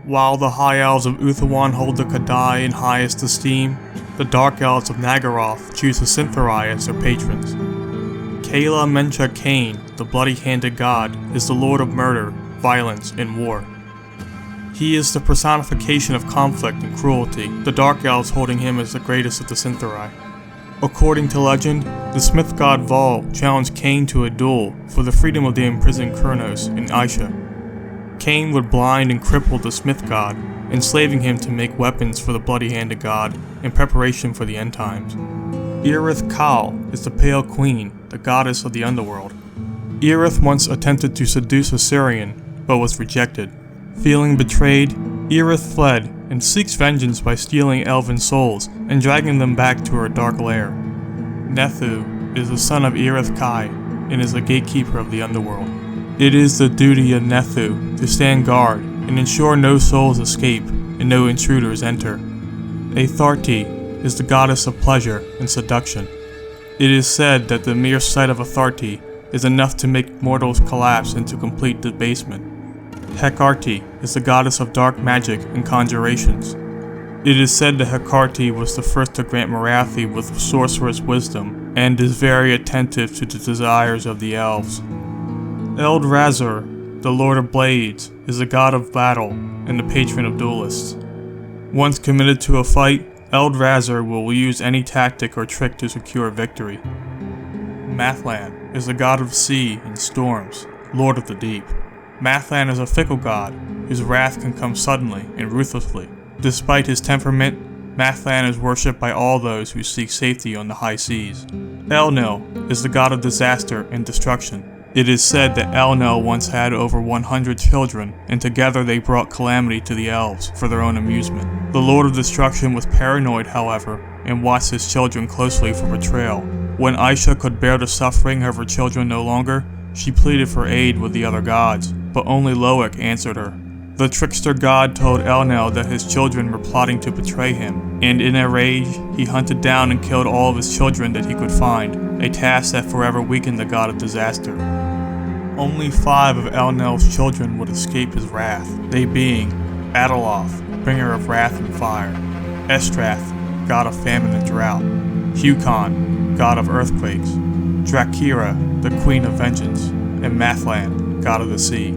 While the High Elves of Uthawan hold the Kadai in highest esteem, the Dark Elves of Nagaroth choose the Cytharai as their patrons. Kala Mencha Cain, the bloody-handed god, is the lord of murder, violence, and war. He is the personification of conflict and cruelty, the Dark Elves holding him as the greatest of the Cytharai. According to legend, the smith god Vol challenged Cain to a duel for the freedom of the imprisoned Kurnos in Aisha. Cain would blind and cripple the smith god, enslaving him to make weapons for the bloody-handed god in preparation for the end times. Irith Kal is the Pale Queen, the goddess of the underworld. Irith once attempted to seduce Assyrian, but was rejected. Feeling betrayed, Irith fled and seeks vengeance by stealing elven souls and dragging them back to her dark lair. Nethu is the son of Irith Kai and is a gatekeeper of the underworld. It is the duty of Nethu to stand guard and ensure no souls escape and no intruders enter. Atharti is the goddess of pleasure and seduction. It is said that the mere sight of Atharti is enough to make mortals collapse into complete debasement. Hekarti is the goddess of dark magic and conjurations. It is said that Hekarti was the first to grant Morathi with sorceress wisdom and is very attentive to the desires of the elves. Eldrazur, the Lord of Blades, is the god of battle and the patron of duelists. Once committed to a fight, Eldrazur will use any tactic or trick to secure victory. Mathlan is the god of sea and storms, lord of the deep. Mathlan is a fickle god, whose wrath can come suddenly and ruthlessly. Despite his temperament, Mathlan is worshipped by all those who seek safety on the high seas. Elnil is the god of disaster and destruction. It is said that Elnil once had over 100 children, and together they brought calamity to the elves for their own amusement. The Lord of Destruction was paranoid, however, and watched his children closely for betrayal. When Aisha could bear the suffering of her children no longer, she pleaded for aid with the other gods, but only Loic answered her. The trickster god told Elnil that his children were plotting to betray him, and in a rage, he hunted down and killed all of his children that he could find, a task that forever weakened the god of disaster. Only 5 of Elnil's children would escape his wrath, they being Adaloth, bringer of wrath and fire, Estrath, god of famine and drought, Hukon, god of earthquakes, Drakira, the queen of vengeance, and Mathlan, god of the sea.